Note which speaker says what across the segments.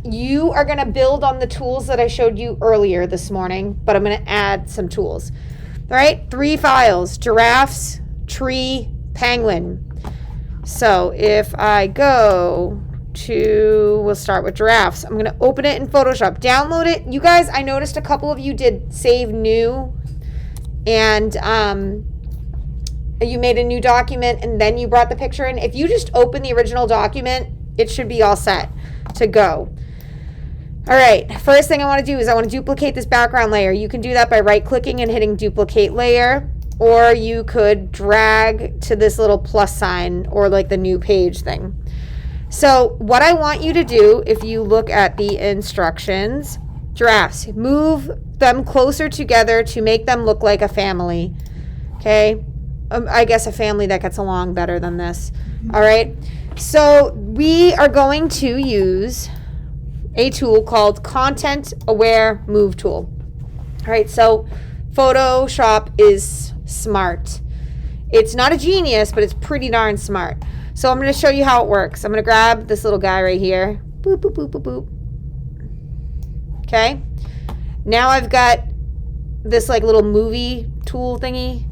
Speaker 1: you are going to build on the tools that I showed you earlier this morning, but I'm going to add some tools. All right, 3 files, giraffes, tree, penguin. So if I go to, we'll start with giraffes. I'm going to open it in Photoshop, download it. You guys, I noticed a couple of you did save new, and you made a new document and then you brought the picture in. If you just open the original document, it should be all set to go. All right, first thing I want to do is I want to duplicate this background layer. You can do that by right-clicking and hitting duplicate layer, or you could drag to this little plus sign or like the new page thing. So what I want you to do, if you look at the instructions, giraffes, move them closer together to make them look like a family. Okay, I guess a family that gets along better than this. All right, so we are going to use a tool called Content Aware Move Tool. All right, so Photoshop is smart. It's not a genius, but it's pretty darn smart. So I'm going to show you how it works. I'm going to grab this little guy right here. Boop, boop, boop, boop, boop. Okay. Now I've got this like little movie tool thingy,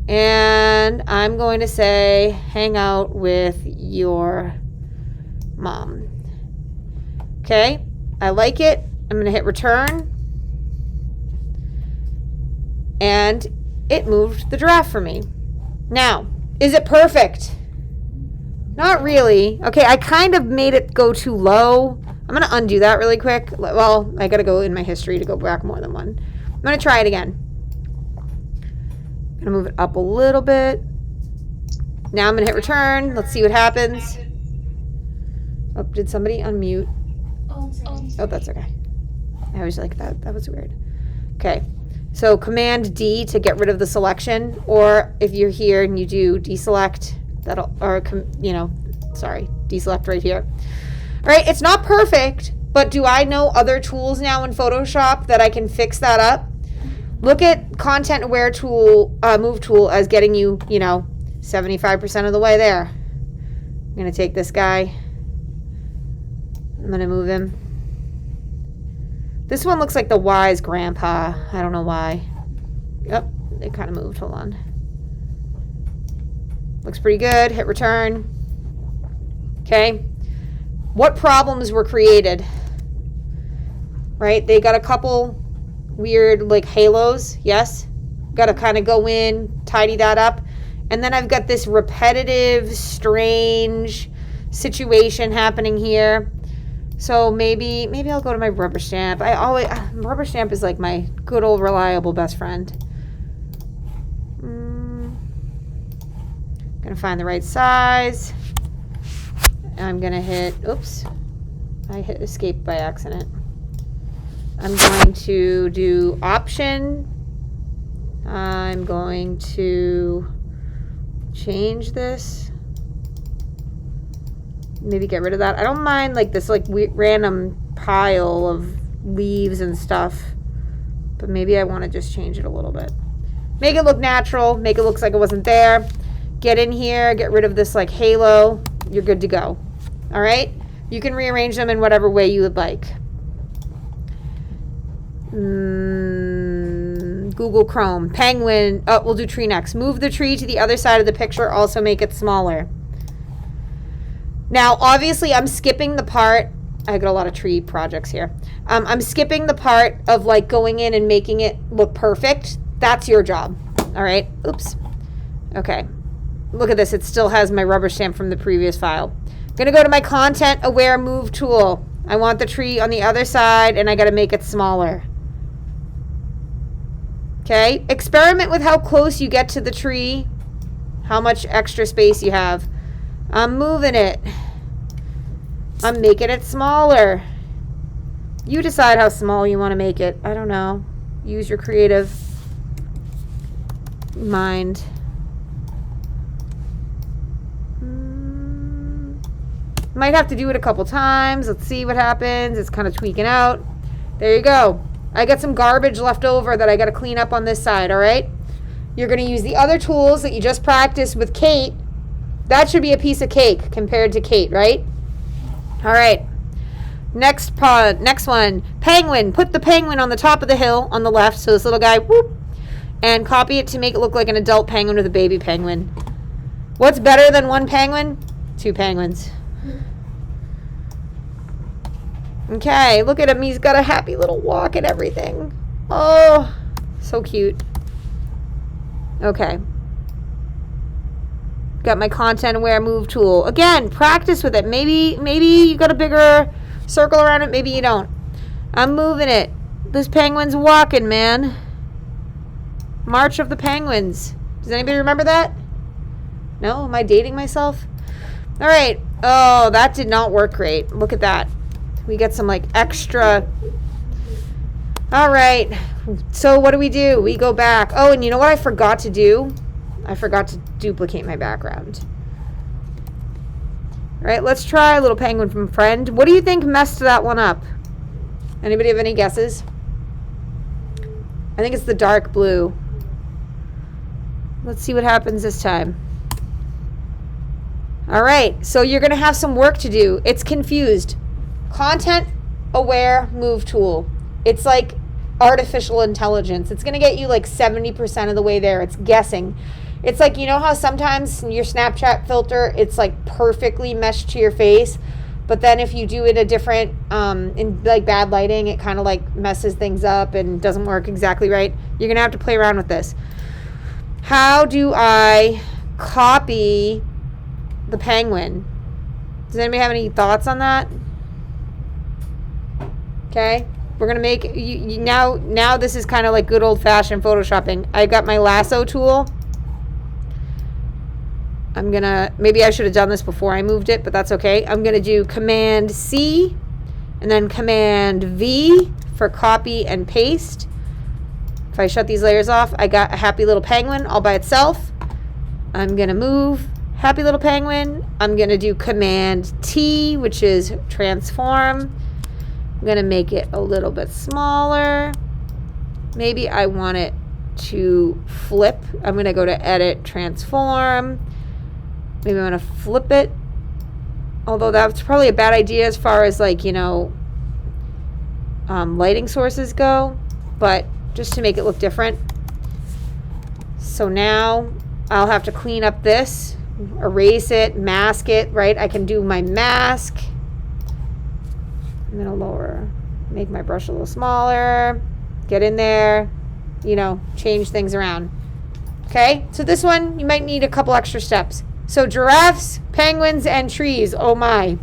Speaker 1: and I'm going to say, hang out with your mom. Okay. I like it. I'm going to hit return. And it moved the giraffe for me. Now, is it perfect? Not really. Okay, I kind of made it go too low. I'm going to undo that really quick. Well, I got to go in my history to go back more than one. I'm going to try it again. I'm going to move it up a little bit. Now I'm going to hit return. Let's see what happens. Oh, did somebody unmute? Oh, that's okay. I was like, that was weird. Okay, so Command D to get rid of the selection, or if you're here and you do deselect, that'll, or deselect right here. All right, it's not perfect, but do I know other tools now in Photoshop that I can fix that up? Look at Content Aware tool, Move tool as getting you, 75% of the way there. I'm gonna take this guy. I'm going to move him. This one looks like the wise grandpa. I don't know why. Yep, it kind of moved. Hold on. Looks pretty good. Hit return. Okay. What problems were created? Right? They got a couple weird like halos. Yes. Got to kind of go in, tidy that up. And then I've got this repetitive, strange situation happening here. So maybe I'll go to my rubber stamp. Rubber stamp is like my good old reliable best friend. Gonna find the right size. I'm gonna hit, oops, I hit escape by accident. I'm going to do option. I'm going to change this. Maybe get rid of that. I don't mind like this like random pile of leaves and stuff, but maybe I want to just change it a little bit. Make it look natural. Make it look like it wasn't there. Get in here. Get rid of this like halo. You're good to go. All right. You can rearrange them in whatever way you would like. Google Chrome. Penguin. Oh, we'll do tree next. Move the tree to the other side of the picture. Also make it smaller. Now, obviously, I'm skipping the part. I got a lot of tree projects here. I'm skipping the part of like going in and making it look perfect. That's your job. All right. Oops. Okay. Look at this. It still has my rubber stamp from the previous file. I'm going to go to my Content Aware Move tool. I want the tree on the other side, and I got to make it smaller. Okay. Experiment with how close you get to the tree, how much extra space you have. I'm moving it. I'm making it smaller. You decide how small you want to make it. I don't know. Use your creative mind. Might have to do it a couple times. Let's see what happens. It's kind of tweaking out. There you go. I got some garbage left over that I got to clean up on this side, all right? You're going to use the other tools that you just practiced with Kate. That should be a piece of cake compared to Kate, right? All right. Next one. Penguin. Put the penguin on the top of the hill on the left. So this little guy, whoop, and copy it to make it look like an adult penguin with a baby penguin. What's better than one penguin? Two penguins. Okay, look at him. He's got a happy little walk and everything. Oh, so cute. Okay. Got my content aware move tool. Again, practice with it. Maybe you got a bigger circle around it. Maybe you don't. I'm moving it. This penguin's walking, man. March of the Penguins. Does anybody remember that? No? Am I dating myself? All right. Oh, that did not work great. Look at that. We get some like extra. All right. So what do? We go back. Oh, and you know what I forgot to do? I forgot to duplicate my background. All right, let's try a little penguin from Friend. What do you think messed that one up? Anybody have any guesses? I think it's the dark blue. Let's see what happens this time. All right, so you're going to have some work to do. It's confused. Content aware move tool. It's like artificial intelligence. It's going to get you like 70% of the way there. It's guessing. It's like, you know how sometimes your Snapchat filter, it's like perfectly meshed to your face, but then if you do it a different, in like bad lighting, it kind of like messes things up and doesn't work exactly right. You're going to have to play around with this. How do I copy the penguin? Does anybody have any thoughts on that? Okay. We're going to make, now this is kind of like good old fashioned photoshopping. I got my lasso tool. Maybe I should have done this before I moved it, but that's okay. I'm going to do Command C and then Command V for copy and paste. If I shut these layers off, I got a happy little penguin all by itself. I'm going to move happy little penguin. I'm going to do Command T, which is transform. I'm going to make it a little bit smaller. Maybe I want it to flip. I'm going to go to Edit, Transform. Maybe I'm going to flip it. Although that's probably a bad idea as far as like, lighting sources go. But just to make it look different. So now I'll have to clean up this. Erase it, mask it, right? I can do my mask. I'm going to make my brush a little smaller. Get in there. Change things around. Okay? So this one, you might need a couple extra steps. So giraffes, penguins, and trees. Oh my.